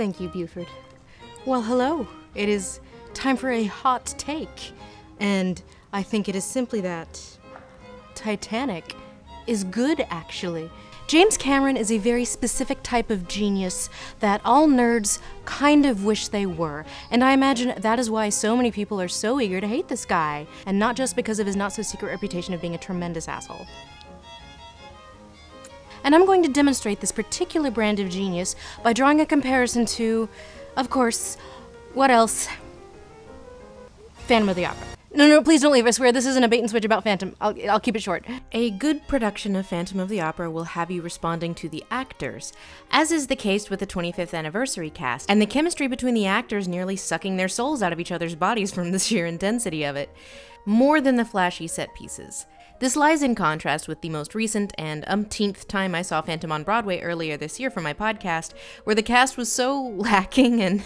Thank you, Buford. Well, hello. It is time for a hot take. And I think it is simply that Titanic is good, actually. James Cameron is a very specific type of genius that all nerds kind of wish they were, and I imagine that is why so many people are so eager to hate this guy, and not just because of his not-so-secret reputation of being a tremendous asshole. And I'm going to demonstrate this particular brand of genius by drawing a comparison to, of course, what else? Phantom of the Opera. No, please don't leave. I swear this isn't a bait and switch about Phantom. I'll keep it short. A good production of Phantom of the Opera will have you responding to the actors, as is the case with the 25th anniversary cast, and the chemistry between the actors nearly sucking their souls out of each other's bodies from the sheer intensity of it, more than the flashy set pieces. This lies in contrast with the most recent and umpteenth time I saw Phantom on Broadway earlier this year for my podcast, where the cast was so lacking in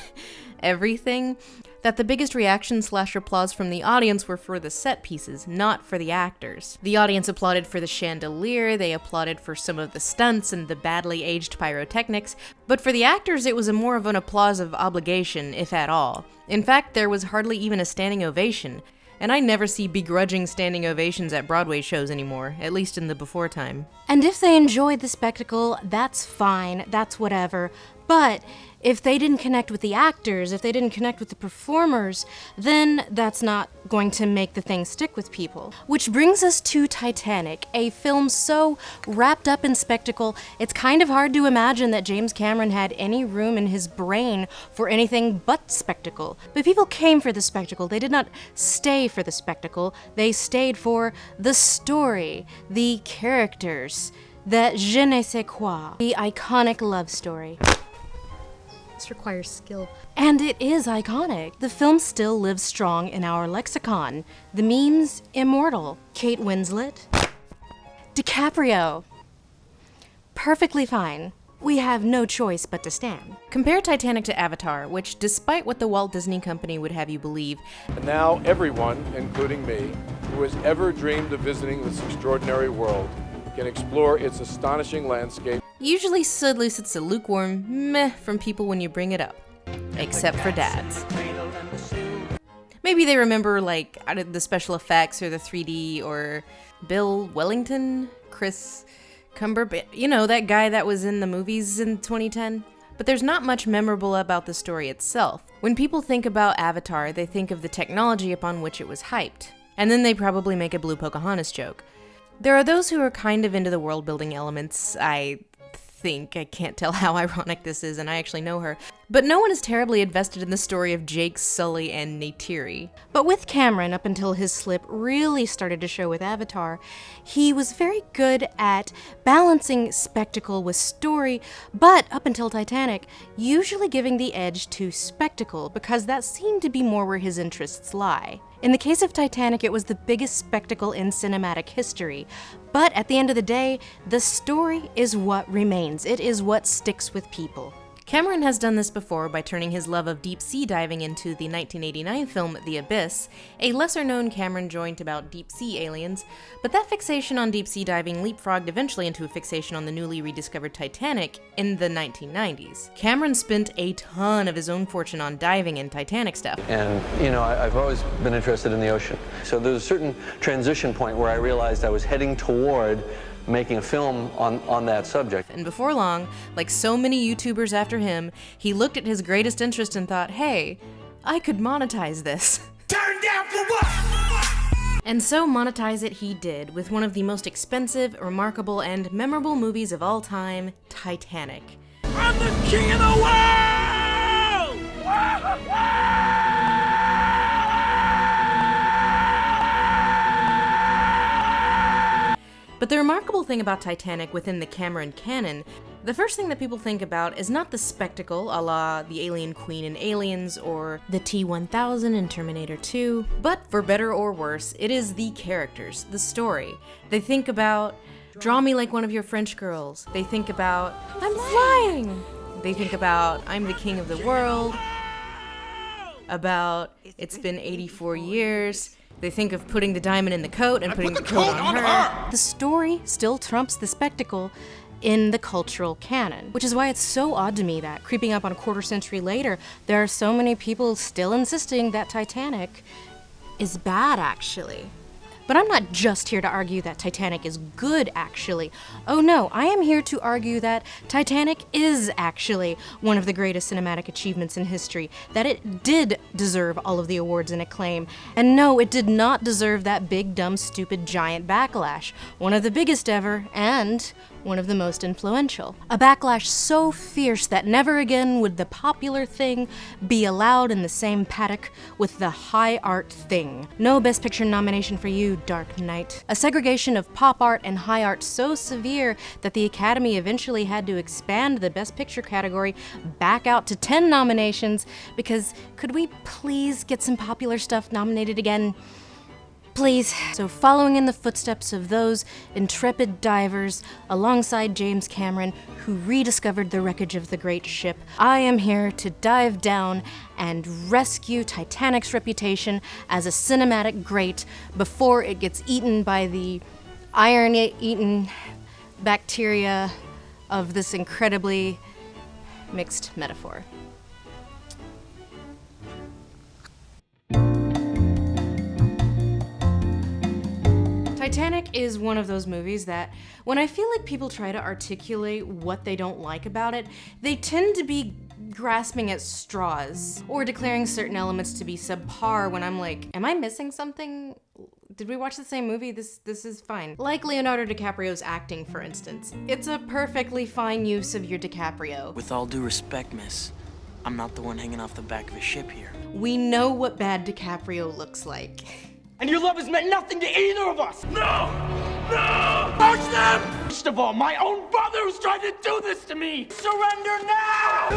everything that the biggest reaction/applause from the audience were for the set pieces, not for the actors. The audience applauded for the chandelier, they applauded for some of the stunts and the badly aged pyrotechnics, but for the actors it was more of an applause of obligation, if at all. In fact, there was hardly even a standing ovation, and I never see begrudging standing ovations at Broadway shows anymore, at least in the before time. And if they enjoyed the spectacle, that's fine, that's whatever, but if they didn't connect with the actors, if they didn't connect with the performers, then that's not going to make the thing stick with people. Which brings us to Titanic, a film so wrapped up in spectacle, it's kind of hard to imagine that James Cameron had any room in his brain for anything but spectacle. But people came for the spectacle. They did not stay for the spectacle. They stayed for the story, the characters, the je ne sais quoi, the iconic love story. This requires skill. And it is iconic. The film still lives strong in our lexicon. The meme's immortal. Kate Winslet. DiCaprio. Perfectly fine. We have no choice but to stand. Compare Titanic to Avatar, which, despite what the Walt Disney Company would have you believe, And now everyone, including me, who has ever dreamed of visiting this extraordinary world can explore its astonishing landscape. usually solicits a lukewarm meh from people when you bring it up. Except for dads. Maybe they remember, like, the special effects or the 3D or Bill Wellington, Chris Cumberbatch, you know, that guy that was in the movies in 2010. But there's not much memorable about the story itself. When people think about Avatar, they think of the technology upon which it was hyped. And then they probably make a Blue Pocahontas joke. There are those who are kind of into the world-building elements, I can't tell how ironic this is, and I actually know her. But no one is terribly invested in the story of Jake, Sully, and Neytiri. But with Cameron, up until his slip really started to show with Avatar, he was very good at balancing spectacle with story, but up until Titanic, usually giving the edge to spectacle, because that seemed to be more where his interests lie. In the case of Titanic, it was the biggest spectacle in cinematic history. But at the end of the day, the story is what remains. It is what sticks with people. Cameron has done this before by turning his love of deep-sea diving into the 1989 film The Abyss, a lesser-known Cameron joint about deep-sea aliens, but that fixation on deep-sea diving leapfrogged eventually into a fixation on the newly rediscovered Titanic in the 1990s. Cameron spent a ton of his own fortune on diving and Titanic stuff. And, you know, I've always been interested in the ocean. So there's a certain transition point where I realized I was heading toward making a film on that subject. And before long, like so many YouTubers after him, he looked at his greatest interest and thought, hey, I could monetize this. Turn down for what? And so monetize it he did, with one of the most expensive, remarkable, and memorable movies of all time, Titanic. I'm the king of the world! But the remarkable thing about Titanic within the Cameron canon, the first thing that people think about is not the spectacle a la the Alien Queen in Aliens or the T-1000 in Terminator 2, but for better or worse, it is the characters, the story. They think about, draw me like one of your French girls. They think about, I'm flying! They think about, I'm the king of the world. About, it's been 84 years. They think of putting the diamond in the coat and putting the coat on her. The story still trumps the spectacle, in the cultural canon. Which is why it's so odd to me that, creeping up on a quarter century later, there are so many people still insisting that Titanic is bad, actually. But I'm not just here to argue that Titanic is good, actually. Oh no, I am here to argue that Titanic is actually one of the greatest cinematic achievements in history, that it did deserve all of the awards and acclaim, and no, it did not deserve that big, dumb, stupid, giant backlash, one of the biggest ever, and one of the most influential. A backlash so fierce that never again would the popular thing be allowed in the same paddock with the high art thing. No Best Picture nomination for you, Dark Knight. A segregation of pop art and high art so severe that the Academy eventually had to expand the Best Picture category back out to 10 nominations because could we please get some popular stuff nominated again? Please. So following in the footsteps of those intrepid divers alongside James Cameron, who rediscovered the wreckage of the great ship, I am here to dive down and rescue Titanic's reputation as a cinematic great before it gets eaten by the iron-eaten bacteria of this incredibly mixed metaphor. Titanic is one of those movies that, when I feel like people try to articulate what they don't like about it, they tend to be grasping at straws, or declaring certain elements to be subpar when I'm like, am I missing something? Did we watch the same movie? This is fine. Like Leonardo DiCaprio's acting, for instance. It's a perfectly fine use of your DiCaprio. With all due respect, miss, I'm not the one hanging off the back of a ship here. We know what bad DiCaprio looks like. And your love has meant nothing to either of us! No! No! Push them! First of all, my own brother who's trying to do this to me! Surrender now!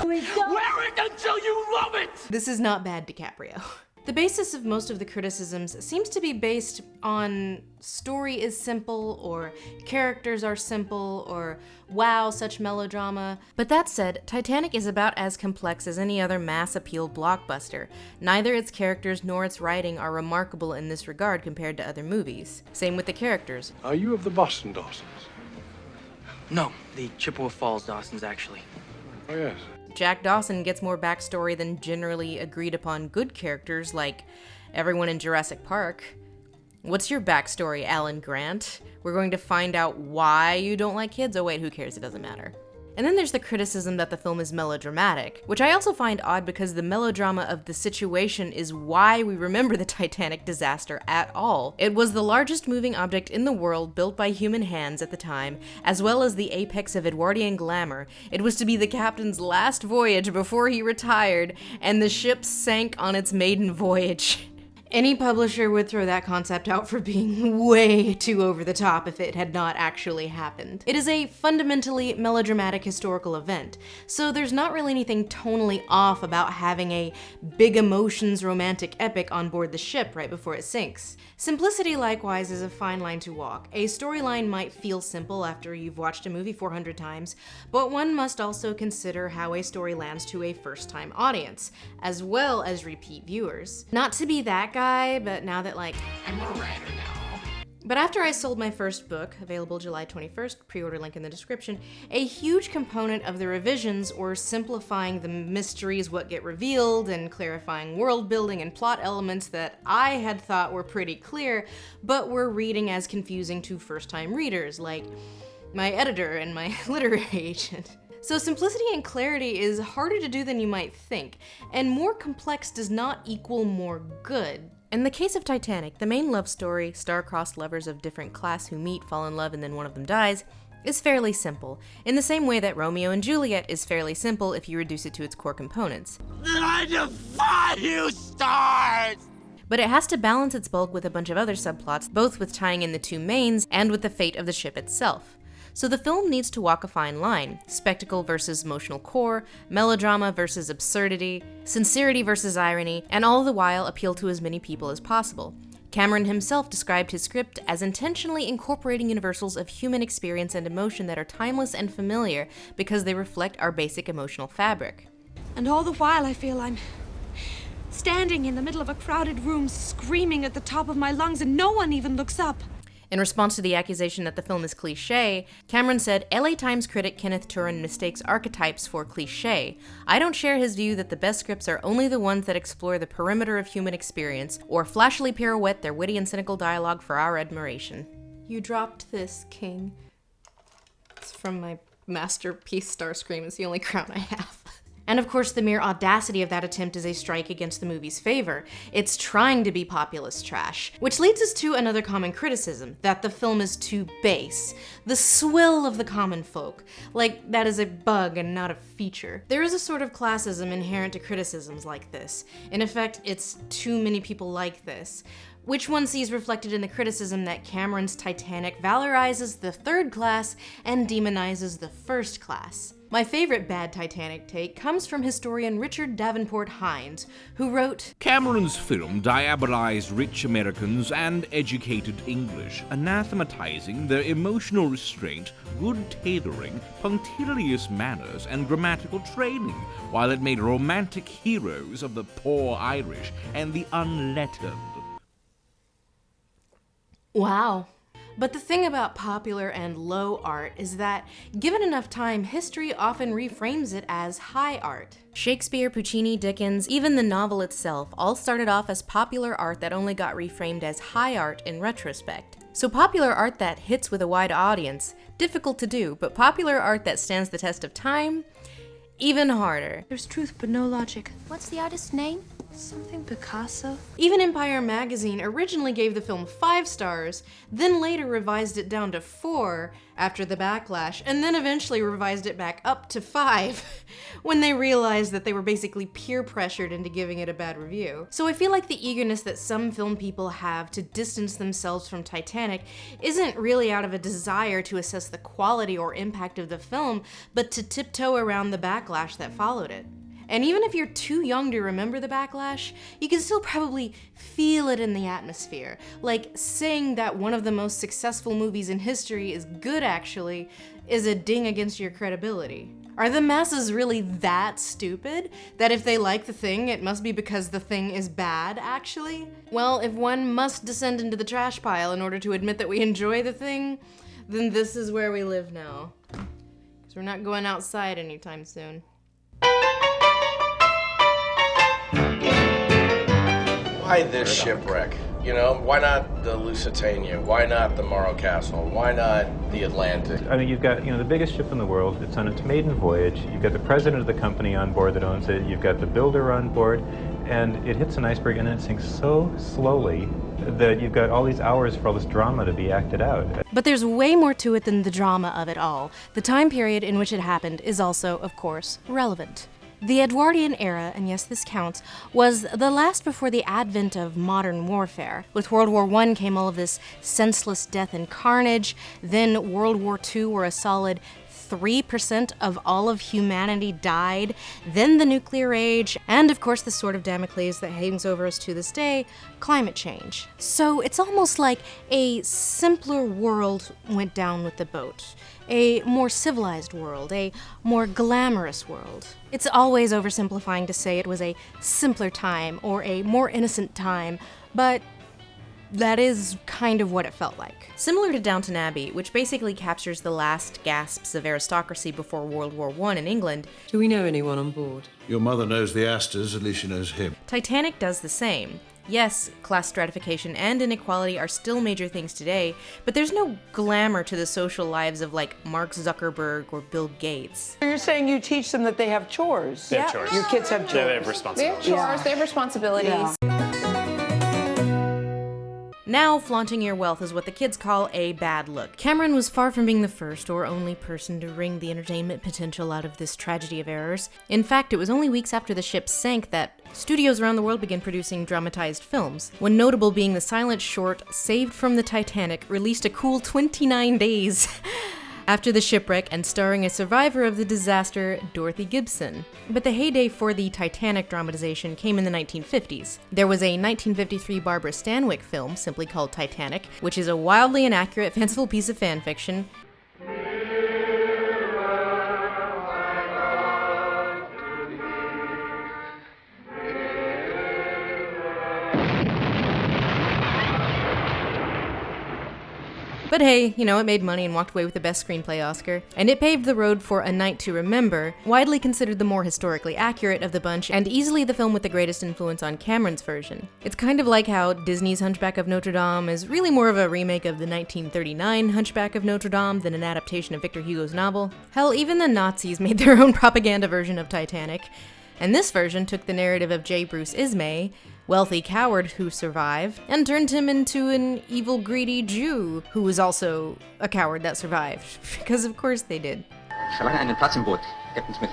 Wear it until you love it! This is not bad DiCaprio. The basis of most of the criticisms seems to be based on story is simple, or characters are simple, or wow, such melodrama. But that said, Titanic is about as complex as any other mass appeal blockbuster. Neither its characters nor its writing are remarkable in this regard compared to other movies. Same with the characters. Are you of the Boston Dawsons? No, the Chippewa Falls Dawsons, actually. Oh, yes. Jack Dawson gets more backstory than generally agreed upon good characters like everyone in Jurassic Park. What's your backstory, Alan Grant? We're going to find out why you don't like kids? Oh wait, who cares? It doesn't matter. And then there's the criticism that the film is melodramatic, which I also find odd because the melodrama of the situation is why we remember the Titanic disaster at all. It was the largest moving object in the world built by human hands at the time, as well as the apex of Edwardian glamour. It was to be the captain's last voyage before he retired, and the ship sank on its maiden voyage. Any publisher would throw that concept out for being way too over the top if it had not actually happened. It is a fundamentally melodramatic historical event, so there's not really anything tonally off about having a big emotions romantic epic on board the ship right before it sinks. Simplicity, likewise, is a fine line to walk. A storyline might feel simple after you've watched a movie 400 times, but one must also consider how a story lands to a first-time audience, as well as repeat viewers. Not to be that guy, but now that I'm a writer now. But after I sold my first book, available July 21st, pre-order link in the description, a huge component of the revisions, or simplifying the mysteries what get revealed and clarifying world building and plot elements that I had thought were pretty clear, but were reading as confusing to first-time readers, like my editor and my literary agent. So simplicity and clarity is harder to do than you might think, and more complex does not equal more good. In the case of Titanic, the main love story, star-crossed lovers of different class who meet, fall in love, and then one of them dies, is fairly simple, in the same way that Romeo and Juliet is fairly simple if you reduce it to its core components. Then I defy you, stars! But it has to balance its bulk with a bunch of other subplots, both with tying in the two mains and with the fate of the ship itself. So the film needs to walk a fine line: spectacle versus emotional core, melodrama versus absurdity, sincerity versus irony, and all the while appeal to as many people as possible. Cameron himself described his script as intentionally incorporating universals of human experience and emotion that are timeless and familiar because they reflect our basic emotional fabric. And all the while I feel I'm standing in the middle of a crowded room screaming at the top of my lungs and no one even looks up. In response to the accusation that the film is cliché, Cameron said, LA Times critic Kenneth Turan mistakes archetypes for cliché. I don't share his view that the best scripts are only the ones that explore the perimeter of human experience or flashily pirouette their witty and cynical dialogue for our admiration. You dropped this, King. It's from my masterpiece Starscream. It's the only crown I have. And of course, the mere audacity of that attempt is a strike against the movie's favor. It's trying to be populist trash. Which leads us to another common criticism, that the film is too base. The swill of the common folk. Like, that is a bug and not a feature. There is a sort of classism inherent to criticisms like this. In effect, it's too many people like this. Which one sees reflected in the criticism that Cameron's Titanic valorizes the third class and demonizes the first class. My favorite bad Titanic take comes from historian Richard Davenport Hines, who wrote, Cameron's film diabolized rich Americans and educated English, anathematizing their emotional restraint, good tailoring, punctilious manners, and grammatical training, while it made romantic heroes of the poor Irish and the unlettered. Wow. But the thing about popular and low art is that, given enough time, history often reframes it as high art. Shakespeare, Puccini, Dickens, even the novel itself all started off as popular art that only got reframed as high art in retrospect. So popular art that hits with a wide audience, difficult to do, but popular art that stands the test of time, even harder. There's truth but no logic. What's the artist's name? Something Picasso? Even Empire magazine originally gave the film 5 stars, then later revised it down to 4 after the backlash, and then eventually revised it back up to 5 when they realized that they were basically peer pressured into giving it a bad review. So I feel like the eagerness that some film people have to distance themselves from Titanic isn't really out of a desire to assess the quality or impact of the film, but to tiptoe around the backlash that followed it. And even if you're too young to remember the backlash, you can still probably feel it in the atmosphere. Like, saying that one of the most successful movies in history is good, actually, is a ding against your credibility. Are the masses really that stupid? That if they like the thing, it must be because the thing is bad, actually? Well, if one must descend into the trash pile in order to admit that we enjoy the thing, then this is where we live now. Because we're not going outside anytime soon. Why this shipwreck? You know, why not the Lusitania? Why not the Morro Castle? Why not the Atlantic? I mean, you've got, the biggest ship in the world. It's on its maiden voyage. You've got the president of the company on board that owns it. You've got the builder on board, and it hits an iceberg and then it sinks so slowly that you've got all these hours for all this drama to be acted out. But there's way more to it than the drama of it all. The time period in which it happened is also, of course, relevant. The Edwardian era, and yes, this counts, was the last before the advent of modern warfare. With World War I came all of this senseless death and carnage, then World War II, where a solid 3% of all of humanity died, then the nuclear age, and of course the sword of Damocles that hangs over us to this day, climate change. So it's almost like a simpler world went down with the boat. A more civilized world, a more glamorous world. It's always oversimplifying to say it was a simpler time or a more innocent time, but that is kind of what it felt like. Similar to Downton Abbey, which basically captures the last gasps of aristocracy before World War I in England. Do we know anyone on board? Your mother knows the Astors, at least she knows him. Titanic does the same. Yes, class stratification and inequality are still major things today, but there's no glamour to the social lives of like Mark Zuckerberg or Bill Gates. You're saying you teach them that they have chores. They have chores. Your kids have chores. They have responsibilities. They have chores, they have responsibilities. Yeah. Now, flaunting your wealth is what the kids call a bad look. Cameron was far from being the first or only person to wring the entertainment potential out of this tragedy of errors. In fact, it was only weeks after the ship sank that studios around the world began producing dramatized films, one notable being the silent short Saved from the Titanic, released a cool 29 days after the shipwreck and starring a survivor of the disaster, Dorothy Gibson. But the heyday for the Titanic dramatization came in the 1950s. There was a 1953 Barbara Stanwyck film simply called Titanic, which is a wildly inaccurate, fanciful piece of fan fiction. But hey, you know, it made money and walked away with the Best Screenplay Oscar. And it paved the road for A Night to Remember, widely considered the more historically accurate of the bunch and easily the film with the greatest influence on Cameron's version. It's kind of like how Disney's Hunchback of Notre Dame is really more of a remake of the 1939 Hunchback of Notre Dame than an adaptation of Victor Hugo's novel. Hell, even the Nazis made their own propaganda version of Titanic. And this version took the narrative of J. Bruce Ismay, wealthy coward who survived, and turned him into an evil, greedy Jew who was also a coward that survived. Because of course they did. Ich verlange einen Platz im Boot, Captain Smith.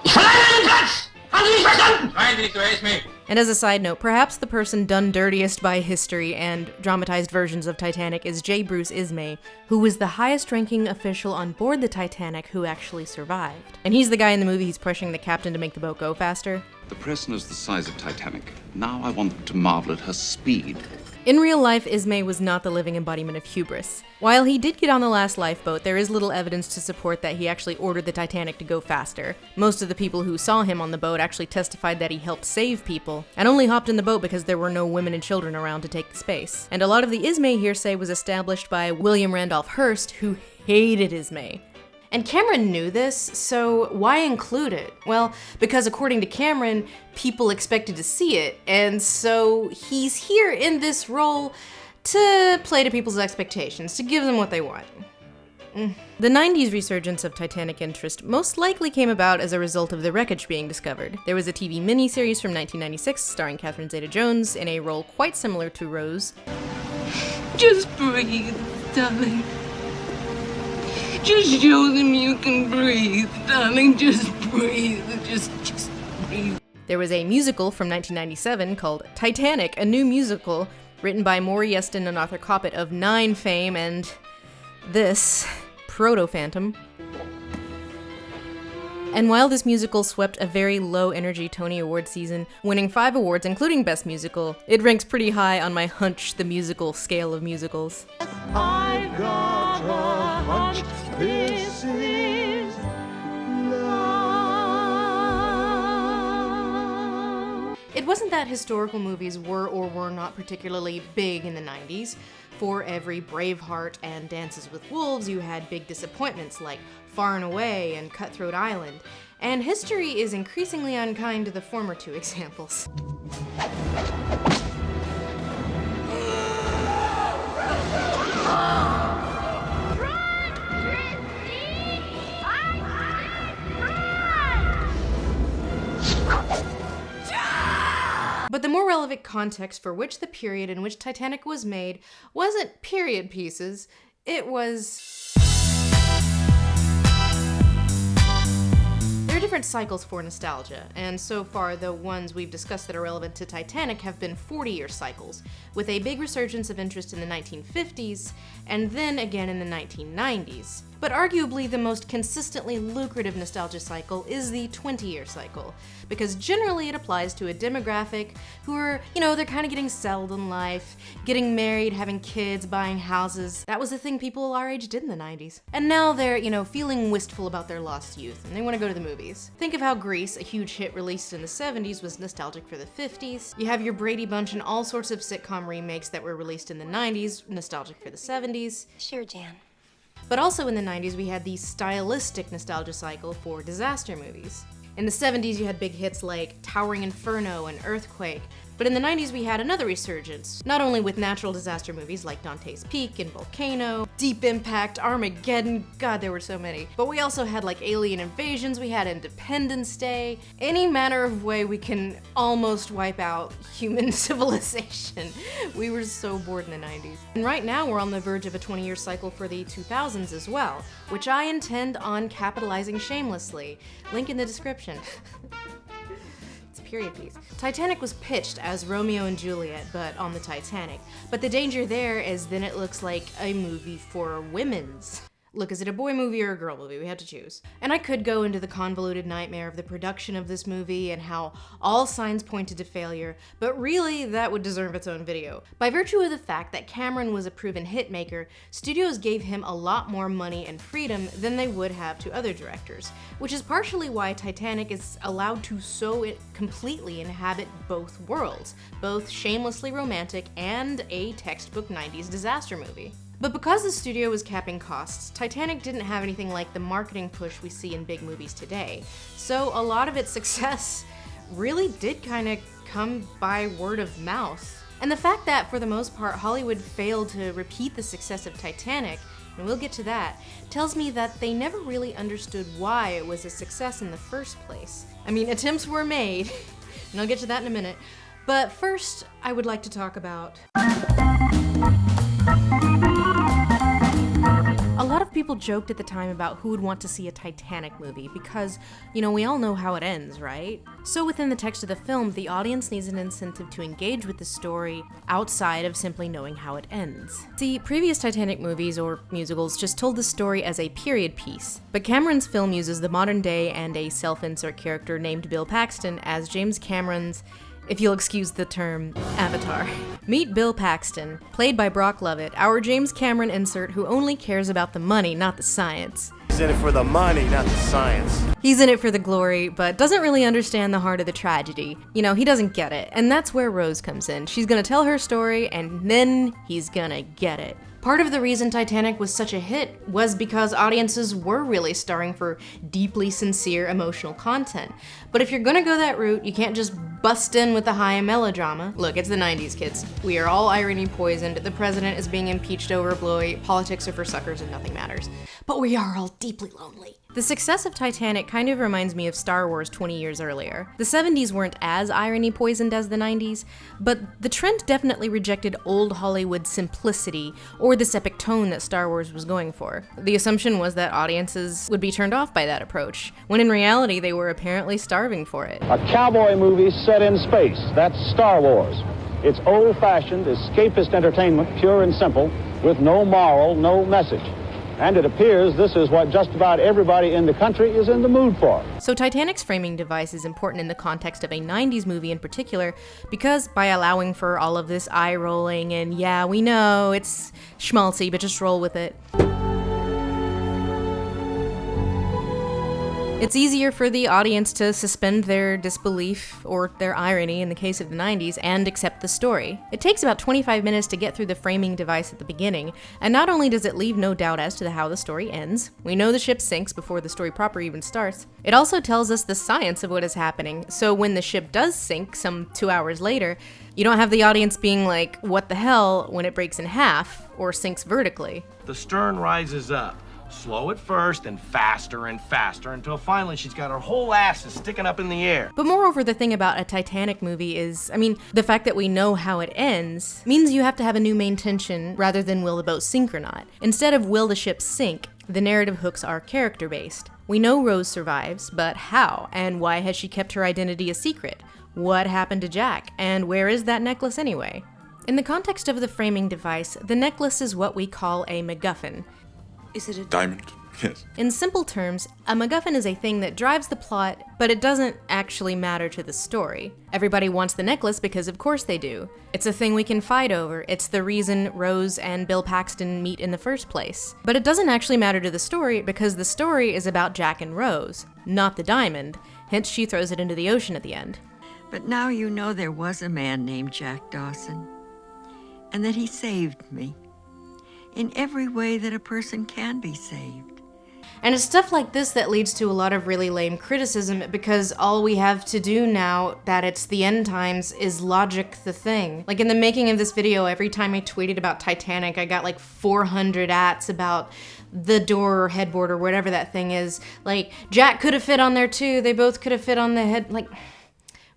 Ich verlange einen Platz! Haben Sie mich verstanden? Nein, nicht, du hörst mich. And as a side note, perhaps the person done dirtiest by history and dramatized versions of Titanic is J. Bruce Ismay, who was the highest-ranking official on board the Titanic who actually survived. And he's the guy in the movie who's pushing the captain to make the boat go faster. The prisoner's the size of Titanic. Now I want them to marvel at her speed. In real life, Ismay was not the living embodiment of hubris. While he did get on the last lifeboat, there is little evidence to support that he actually ordered the Titanic to go faster. Most of the people who saw him on the boat actually testified that he helped save people, and only hopped in the boat because there were no women and children around to take the space. And a lot of the Ismay hearsay was established by William Randolph Hearst, who hated Ismay. And Cameron knew this, so why include it? Well, because according to Cameron, people expected to see it, and so he's here in this role to play to people's expectations, to give them what they want. The 90s resurgence of Titanic interest most likely came about as a result of the wreckage being discovered. There was a TV miniseries from 1996 starring Catherine Zeta-Jones in a role quite similar to Rose. Just breathe, darling. Just show them you can breathe, darling. Just breathe. Just breathe. There was a musical from 1997 called Titanic, a new musical, written by Maury Yeston and Arthur Coppett of Nine fame and this, Proto-Phantom. And while this musical swept a very low-energy Tony Award season, winning 5 awards, including Best Musical, it ranks pretty high on my Hunch the Musical scale of musicals. I got a hunch, this is love. It wasn't that historical movies were or were not particularly big in the 90s. For every Braveheart and Dances with Wolves, you had big disappointments like Far and Away and Cutthroat Island. And history is increasingly unkind to the former two examples. But the more relevant context for which the period in which Titanic was made wasn't period pieces, it was... There are different cycles for nostalgia, and so far the ones we've discussed that are relevant to Titanic have been 40-year cycles, with a big resurgence of interest in the 1950s, and then again in the 1990s. But arguably the most consistently lucrative nostalgia cycle is the 20-year cycle, because generally it applies to a demographic who are, they're kind of getting settled in life, getting married, having kids, buying houses. That was the thing people our age did in the 90s. And now they're, feeling wistful about their lost youth, and they want to go to the movies. Think of how Grease, a huge hit released in the 70s, was nostalgic for the 50s. You have your Brady Bunch and all sorts of sitcom remakes that were released in the 90s, nostalgic for the 70s. Sure, Jan. But also in the 90s, we had the stylistic nostalgia cycle for disaster movies. In the 70s, you had big hits like Towering Inferno and Earthquake. But in the 90s, we had another resurgence, not only with natural disaster movies like Dante's Peak and Volcano, Deep Impact, Armageddon, God, there were so many. But we also had like Alien Invasions, we had Independence Day, any manner of way we can almost wipe out human civilization. We were so bored in the 90s. And right now, we're on the verge of a 20-year cycle for the 2000s as well, which I intend on capitalizing shamelessly. Link in the description. Period piece. Titanic was pitched as Romeo and Juliet, but on the Titanic. But the danger there is then it looks like a movie for women's. Look, is it a boy movie or a girl movie? We had to choose. And I could go into the convoluted nightmare of the production of this movie and how all signs pointed to failure, but really that would deserve its own video. By virtue of the fact that Cameron was a proven hitmaker, studios gave him a lot more money and freedom than they would have to other directors, which is partially why Titanic is allowed to so completely inhabit both worlds, both shamelessly romantic and a textbook 90s disaster movie. But because the studio was capping costs, Titanic didn't have anything like the marketing push we see in big movies today. So a lot of its success really did kind of come by word of mouth. And the fact that, for the most part, Hollywood failed to repeat the success of Titanic, and we'll get to that, tells me that they never really understood why it was a success in the first place. I mean, attempts were made, and I'll get to that in a minute. But first, I would like to talk about... A lot of people joked at the time about who would want to see a Titanic movie because, you know, we all know how it ends, right? So within the text of the film, the audience needs an incentive to engage with the story outside of simply knowing how it ends. See, previous Titanic movies or musicals just told the story as a period piece, but Cameron's film uses the modern day and a self-insert character named Bill Paxton as James Cameron's, if you'll excuse the term, avatar. Meet Bill Paxton, played by Brock Lovett, our James Cameron insert who only cares about the money, not the science. He's in it for the money, not the science. He's in it for the glory, but doesn't really understand the heart of the tragedy. You know, he doesn't get it, and that's where Rose comes in. She's gonna tell her story, and then he's gonna get it. Part of the reason Titanic was such a hit was because audiences were really starving for deeply sincere emotional content. But if you're gonna go that route, you can't just bust in with the high melodrama. Look, it's the 90s, kids. We are all irony poisoned, the president is being impeached over a blowy, politics are for suckers and nothing matters. But we are all deeply lonely. The success of Titanic kind of reminds me of Star Wars 20 years earlier. The 70s weren't as irony-poisoned as the 90s, but the trend definitely rejected old Hollywood simplicity or this epic tone that Star Wars was going for. The assumption was that audiences would be turned off by that approach, when in reality they were apparently starving for it. A cowboy movie set in space, that's Star Wars. It's old-fashioned, escapist entertainment, pure and simple, with no moral, no message. And it appears this is what just about everybody in the country is in the mood for. So Titanic's framing device is important in the context of a 90s movie in particular, because by allowing for all of this eye-rolling and yeah, we know, it's schmaltzy, but just roll with it. It's easier for the audience to suspend their disbelief, or their irony in the case of the 90s, and accept the story. It takes about 25 minutes to get through the framing device at the beginning, and not only does it leave no doubt as to how the story ends, we know the ship sinks before the story proper even starts, it also tells us the science of what is happening, so when the ship does sink some 2 hours later, you don't have the audience being like, what the hell, when it breaks in half, or sinks vertically. The stern rises up. Slow at first and faster until finally she's got her whole ass sticking up in the air. But moreover, the thing about a Titanic movie is, the fact that we know how it ends means you have to have a new main tension rather than will the boat sink or not. Instead of will the ship sink, the narrative hooks are character-based. We know Rose survives, but how? And why has she kept her identity a secret? What happened to Jack? And where is that necklace anyway? In the context of the framing device, the necklace is what we call a MacGuffin. Is it a diamond? Yes. In simple terms, a MacGuffin is a thing that drives the plot, but it doesn't actually matter to the story. Everybody wants the necklace because of course they do. It's a thing we can fight over. It's the reason Rose and Bill Paxton meet in the first place. But it doesn't actually matter to the story because the story is about Jack and Rose, not the diamond. Hence she throws it into the ocean at the end. But now you know there was a man named Jack Dawson, and that he saved me. In every way that a person can be saved. And it's stuff like this that leads to a lot of really lame criticism because all we have to do now that it's the end times is logic the thing. Like in the making of this video, every time I tweeted about Titanic, I got like 400 ats about the door or headboard or whatever that thing is. Like, Jack could have fit on there too, they both could have fit on the head, like...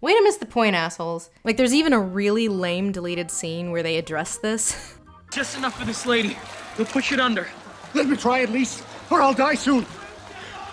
Way to miss the point, assholes. Like, there's even a really lame deleted scene where they address this. Just enough for this lady. We'll push it under. Let me try at least, or I'll die soon.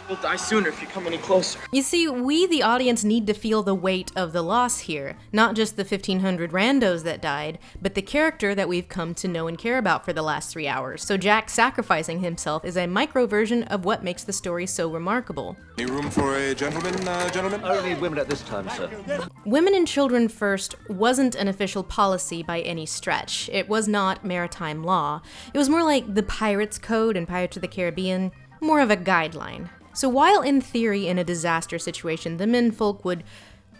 You'll die sooner if you come any closer. You see, we, the audience, need to feel the weight of the loss here. Not just the 1,500 randos that died, but the character that we've come to know and care about for the last 3 hours. So Jack sacrificing himself is a micro version of what makes the story so remarkable. Any room for a gentleman, gentlemen? Only women at this time, sir. Women and children first wasn't an official policy by any stretch. It was not maritime law. It was more like the Pirates Code in Pirates of the Caribbean, more of a guideline. So while in theory in a disaster situation the menfolk would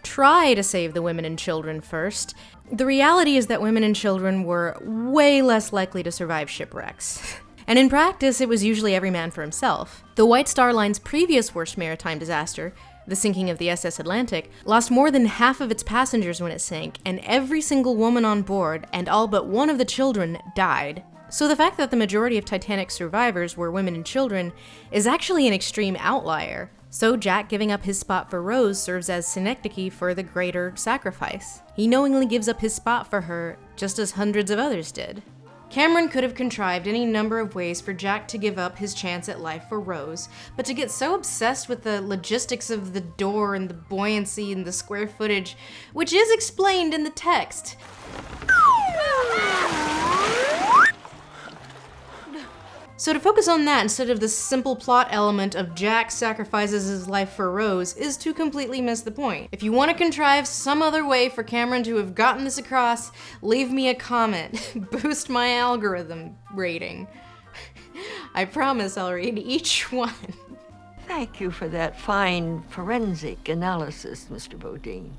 try to save the women and children first, the reality is that women and children were way less likely to survive shipwrecks. And in practice, it was usually every man for himself. The White Star Line's previous worst maritime disaster, the sinking of the SS Atlantic, lost more than half of its passengers when it sank, and every single woman on board, and all but one of the children, died. So the fact that the majority of Titanic survivors were women and children is actually an extreme outlier. So Jack giving up his spot for Rose serves as synecdoche for the greater sacrifice. He knowingly gives up his spot for her, just as hundreds of others did. Cameron could have contrived any number of ways for Jack to give up his chance at life for Rose, but to get so obsessed with the logistics of the door and the buoyancy and the square footage, which is explained in the text. So to focus on that instead of the simple plot element of Jack sacrifices his life for Rose is to completely miss the point. If you want to contrive some other way for Cameron to have gotten this across, leave me a comment. Boost my algorithm rating. I promise I'll read each one. Thank you for that fine forensic analysis, Mr. Bodine.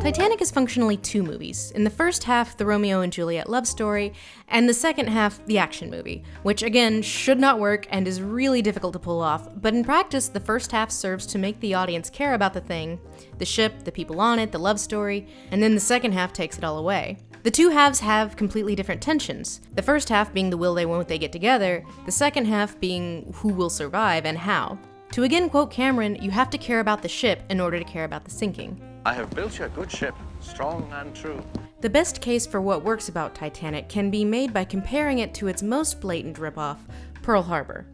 Titanic is functionally two movies. In the first half, the Romeo and Juliet love story, and the second half, the action movie, which again should not work and is really difficult to pull off, but in practice, the first half serves to make the audience care about the thing, the ship, the people on it, the love story, and then the second half takes it all away. The two halves have completely different tensions, the first half being the will they won't they get together, the second half being who will survive and how. To again quote Cameron, you have to care about the ship in order to care about the sinking. I have built you a good ship, strong and true. The best case for what works about Titanic can be made by comparing it to its most blatant ripoff, Pearl Harbor.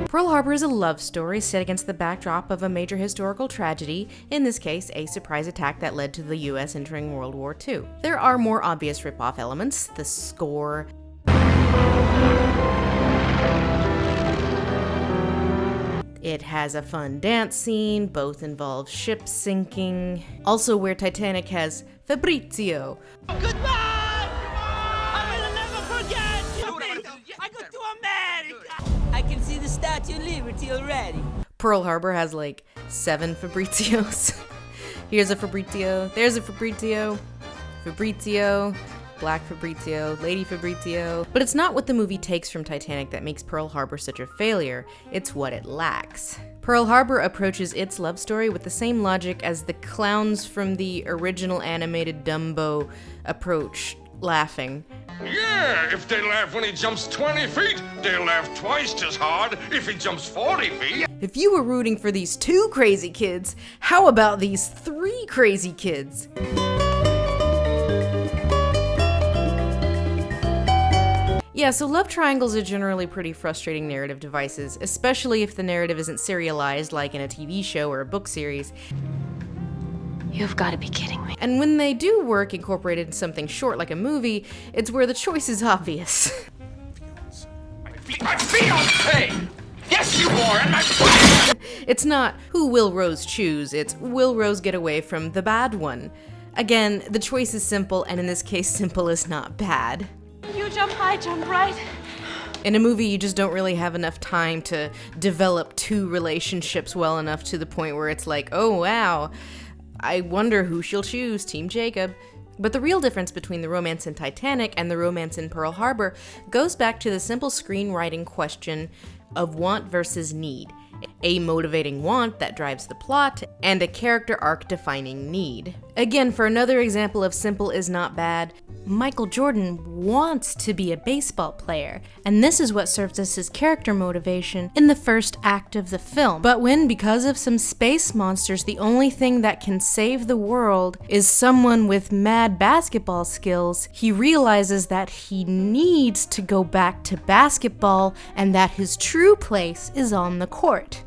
Pearl Harbor is a love story set against the backdrop of a major historical tragedy, in this case, a surprise attack that led to the US entering World War II. There are more obvious ripoff elements, the score. It has a fun dance scene, both involve ship sinking. Also where Titanic has Fabrizio. Goodbye! I will never forget you! I go to America! I can see the Statue of Liberty already. Pearl Harbor has like 7 Fabrizios. Here's a Fabrizio, there's a Fabrizio, Fabrizio, Black Fabrizio, Lady Fabrizio. But it's not what the movie takes from Titanic that makes Pearl Harbor such a failure, it's what it lacks. Pearl Harbor approaches its love story with the same logic as the clowns from the original animated Dumbo approach, laughing. Yeah, if they laugh when he jumps 20 feet, they'll laugh twice as hard if he jumps 40 feet. If you were rooting for these 2 crazy kids, how about these 3 crazy kids? Yeah, so love triangles are generally pretty frustrating narrative devices, especially if the narrative isn't serialized like in a TV show or a book series. You've got to be kidding me. And when they do work incorporated in something short like a movie, it's where the choice is obvious. My fiancé! Yes, you are, and my It's not who will Rose choose, it's will Rose get away from the bad one. Again, the choice is simple, and in this case, simple is not bad. You jump high, jump right. In a movie, you just don't really have enough time to develop 2 relationships well enough to the point where it's like, oh wow, I wonder who she'll choose, Team Jacob. But the real difference between the romance in Titanic and the romance in Pearl Harbor goes back to the simple screenwriting question of want versus need. A motivating want that drives the plot, and a character arc defining need. Again, for another example of simple is not bad, Michael Jordan wants to be a baseball player, and this is what serves as his character motivation in the first act of the film. But when, because of some space monsters, the only thing that can save the world is someone with mad basketball skills, he realizes that he needs to go back to basketball and that his true place is on the court.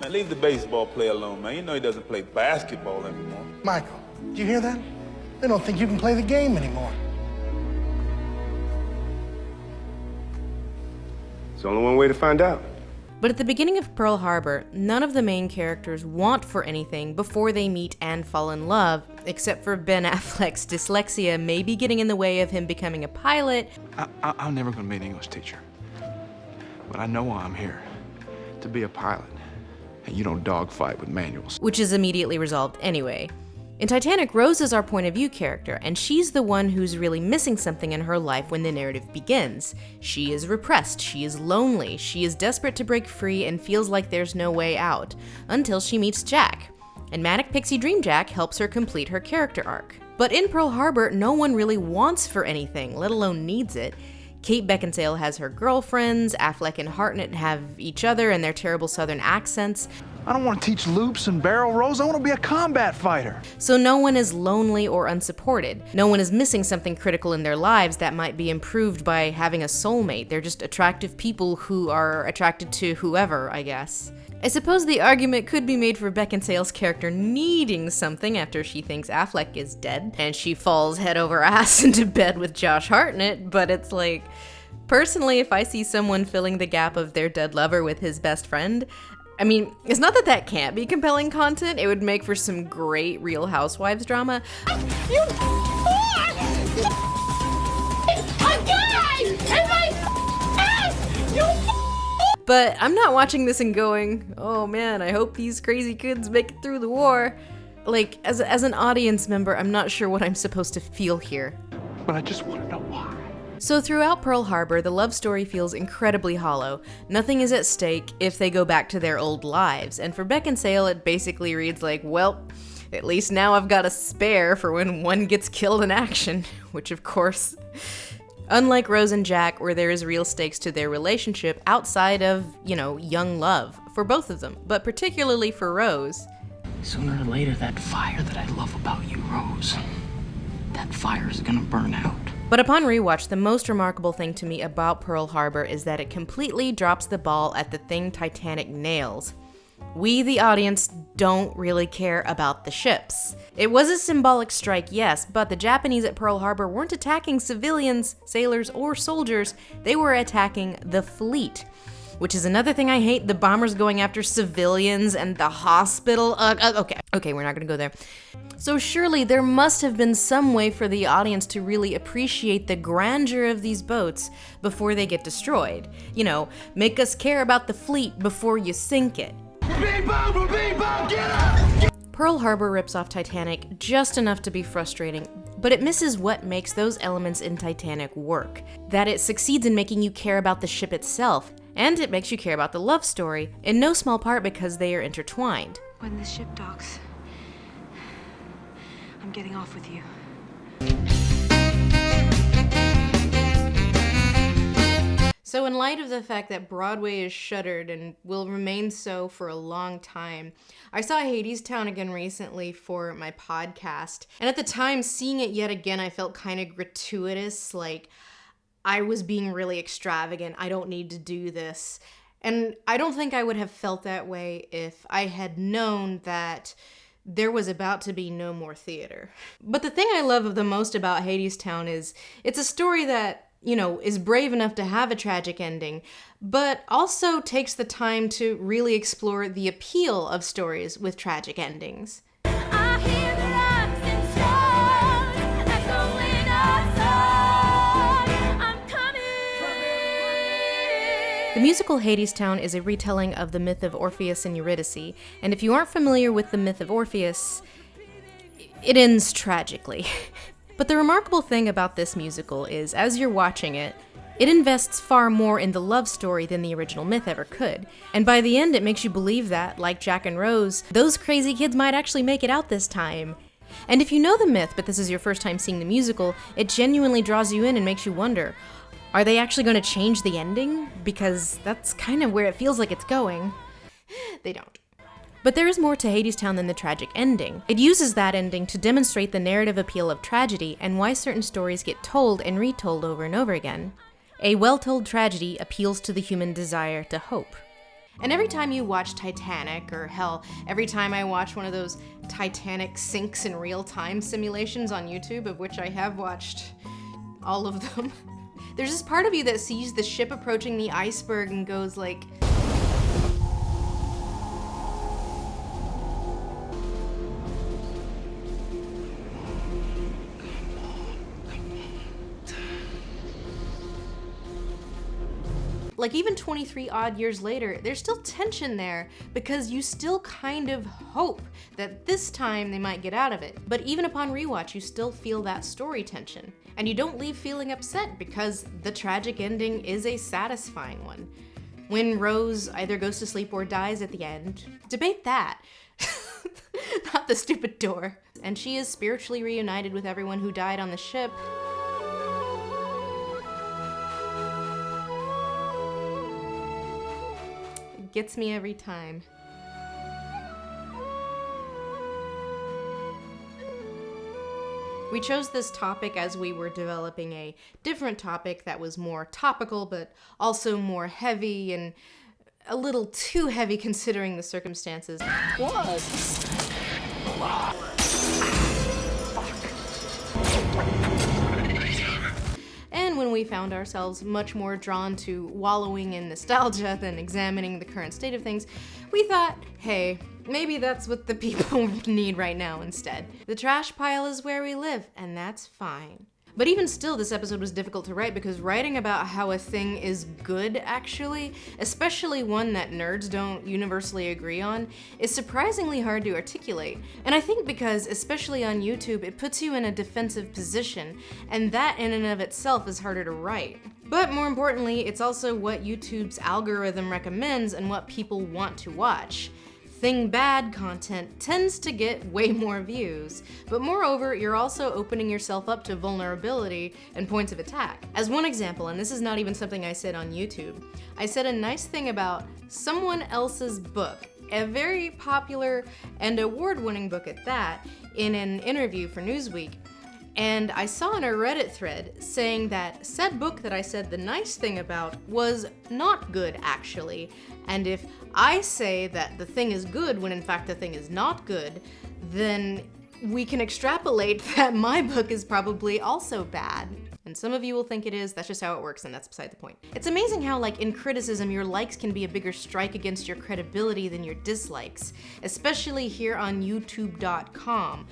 Man, leave the baseball player alone, man. You know he doesn't play basketball anymore. Michael, do you hear that? They don't think you can play the game anymore. There's only one way to find out. But at the beginning of Pearl Harbor, none of the main characters want for anything before they meet and fall in love, except for Ben Affleck's dyslexia maybe getting in the way of him becoming a pilot. I'm never gonna be an English teacher, but I know why I'm here. to be a pilot. And you don't dogfight with manuals. Which is immediately resolved anyway. In Titanic, Rose is our point of view character, and she's the one who's really missing something in her life when the narrative begins. She is repressed, she is lonely, she is desperate to break free and feels like there's no way out, until she meets Jack. And Manic Pixie Dream Jack helps her complete her character arc. But in Pearl Harbor, no one really wants for anything, let alone needs it. Kate Beckinsale has her girlfriends, Affleck and Hartnett have each other and their terrible southern accents. I don't want to teach loops and barrel rolls, I want to be a combat fighter. So no one is lonely or unsupported. No one is missing something critical in their lives that might be improved by having a soulmate. They're just attractive people who are attracted to whoever, I guess. I suppose the argument could be made for Beckinsale's character needing something after she thinks Affleck is dead, and she falls head over ass into bed with Josh Hartnett, but it's like, personally, if I see someone filling the gap of their dead lover with his best friend, I mean, it's not that that can't be compelling content, it would make for some great Real Housewives drama. You But I'm not watching this and going, oh man, I hope these crazy kids make it through the war. Like, as an audience member, I'm not sure what I'm supposed to feel here. But I just want to know why. So throughout Pearl Harbor, the love story feels incredibly hollow. Nothing is at stake if they go back to their old lives. And for Beckinsale, it basically reads like, well, at least now I've got a spare for when one gets killed in action. Which, of course, unlike Rose and Jack, where there is real stakes to their relationship outside of, young love, for both of them, but particularly for Rose. Sooner or later, that fire that I love about you, Rose, that fire is gonna burn out. But upon rewatch, the most remarkable thing to me about Pearl Harbor is that it completely drops the ball at the thing Titanic nails. We, the audience, don't really care about the ships. It was a symbolic strike, yes, but the Japanese at Pearl Harbor weren't attacking civilians, sailors, or soldiers. They were attacking the fleet. Which is another thing I hate, the bombers going after civilians and the hospital. Okay, we're not gonna go there. So surely there must have been some way for the audience to really appreciate the grandeur of these boats before they get destroyed. Make us care about the fleet before you sink it. We're being bombed, get up! Pearl Harbor rips off Titanic just enough to be frustrating, but it misses what makes those elements in Titanic work. That it succeeds in making you care about the ship itself, and it makes you care about the love story, in no small part because they are intertwined. When the ship docks, I'm getting off with you. So in light of the fact that Broadway is shuttered and will remain so for a long time, I saw Hadestown again recently for my podcast, and at the time, seeing it yet again, I felt kind of gratuitous, like I was being really extravagant, I don't need to do this. And I don't think I would have felt that way if I had known that there was about to be no more theater. But the thing I love the most about Hadestown is it's a story that, is brave enough to have a tragic ending, but also takes the time to really explore the appeal of stories with tragic endings. The musical Hadestown is a retelling of the myth of Orpheus and Eurydice, and if you aren't familiar with the myth of Orpheus, it ends tragically. But the remarkable thing about this musical is, as you're watching it, it invests far more in the love story than the original myth ever could. And by the end, it makes you believe that, like Jack and Rose, those crazy kids might actually make it out this time. And if you know the myth, but this is your first time seeing the musical, it genuinely draws you in and makes you wonder, are they actually going to change the ending? Because that's kind of where it feels like it's going. They don't. But there is more to Hadestown than the tragic ending. It uses that ending to demonstrate the narrative appeal of tragedy and why certain stories get told and retold over and over again. A well-told tragedy appeals to the human desire to hope. And every time you watch Titanic, or hell, every time I watch one of those Titanic sinks in real-time simulations on YouTube, of which I have watched all of them, there's this part of you that sees the ship approaching the iceberg and goes like, Like even 23 odd years later, there's still tension there because you still kind of hope that this time they might get out of it. But even upon rewatch, you still feel that story tension. And you don't leave feeling upset because the tragic ending is a satisfying one. When Rose either goes to sleep or dies at the end, debate that. Not the stupid door. And she is spiritually reunited with everyone who died on the ship. It gets me every time. We chose this topic as we were developing a different topic that was more topical, but also more heavy and a little too heavy considering the circumstances. What? And when we found ourselves much more drawn to wallowing in nostalgia than examining the current state of things, we thought, hey, maybe that's what the people need right now instead. The trash pile is where we live, and that's fine. But even still, this episode was difficult to write because writing about how a thing is good, actually, especially one that nerds don't universally agree on, is surprisingly hard to articulate. And I think because, especially on YouTube, it puts you in a defensive position, and that in and of itself is harder to write. But more importantly, it's also what YouTube's algorithm recommends and what people want to watch. Thing bad content tends to get way more views, but moreover, you're also opening yourself up to vulnerability and points of attack. As one example, and this is not even something I said on YouTube, I said a nice thing about someone else's book, a very popular and award-winning book at that, in an interview for Newsweek. And I saw in a Reddit thread saying that said book that I said the nice thing about was not good, actually. And if I say that the thing is good when in fact the thing is not good, then we can extrapolate that my book is probably also bad. And some of you will think it is, that's just how it works, and that's beside the point. It's amazing how, like, in criticism, your likes can be a bigger strike against your credibility than your dislikes, especially here on YouTube.com,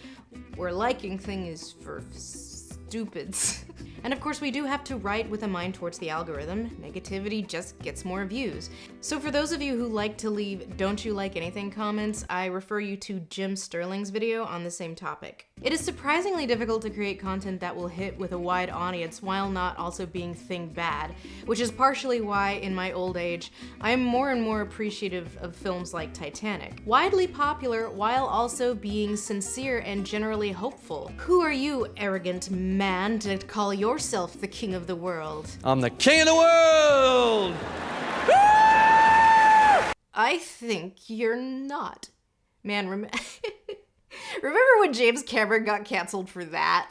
where liking thing is for stupids. And of course, we do have to write with a mind towards the algorithm. Negativity just gets more views. So for those of you who like to leave "don't you like anything" comments, I refer you to Jim Sterling's video on the same topic. It is surprisingly difficult to create content that will hit with a wide audience while not also being thing bad, which is partially why, in my old age, I am more and more appreciative of films like Titanic. Widely popular while also being sincere and generally hopeful. Who are you, arrogant man, to call yourself the king of the world? I'm the king of the world! I think you're not. Man, remember when James Cameron got canceled for that?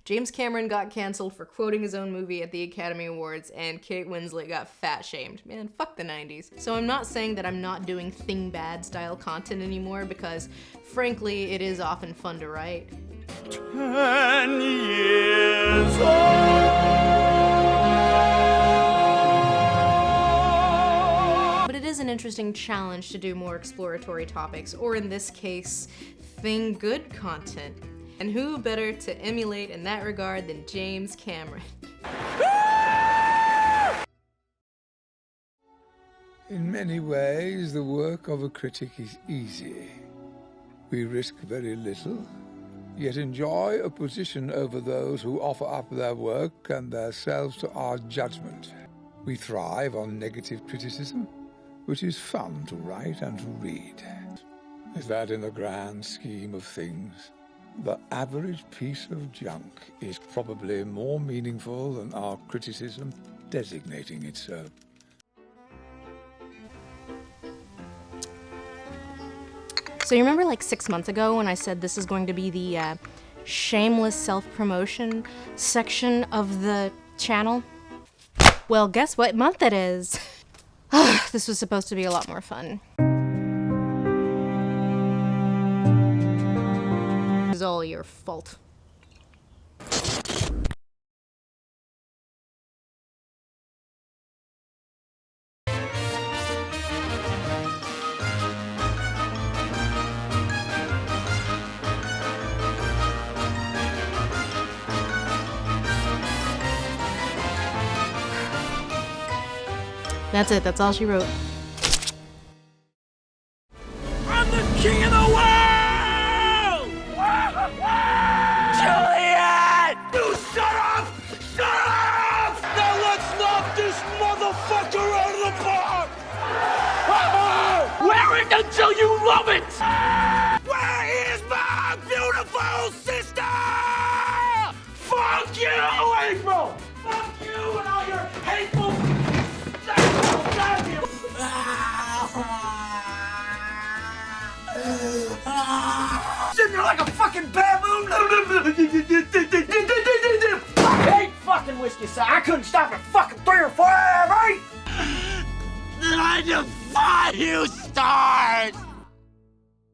James Cameron got canceled for quoting his own movie at the Academy Awards, and Kate Winslet got fat-shamed. Man, fuck the 90s. So I'm not saying that I'm not doing thing bad style content anymore, because frankly, it is often fun to write. 10 years old. But it is an interesting challenge to do more exploratory topics, or in this case, thing good content. And who better to emulate in that regard than James Cameron? In many ways, the work of a critic is easy. We risk very little, yet enjoy a position over those who offer up their work and themselves to our judgment. We thrive on negative criticism, which is fun to write and to read. Is that in the grand scheme of things? The average piece of junk is probably more meaningful than our criticism designating it so. So you remember like 6 months ago when I said this is going to be the shameless self-promotion section of the channel? Well, guess what month it is? This was supposed to be a lot more fun. It was all your fault. That's it. That's all she wrote. I'm the king of the world! Juliet! You shut up! Shut up! Now let's knock this motherfucker out of the park! Wear it until you love it! Where is my beautiful sister? Fuck you, April! Fuck you and all your hateful... Sitting there like a fucking baboon. I hate fucking whiskey, so I couldn't stop at fucking 3 or 4 every. I defy you, Star!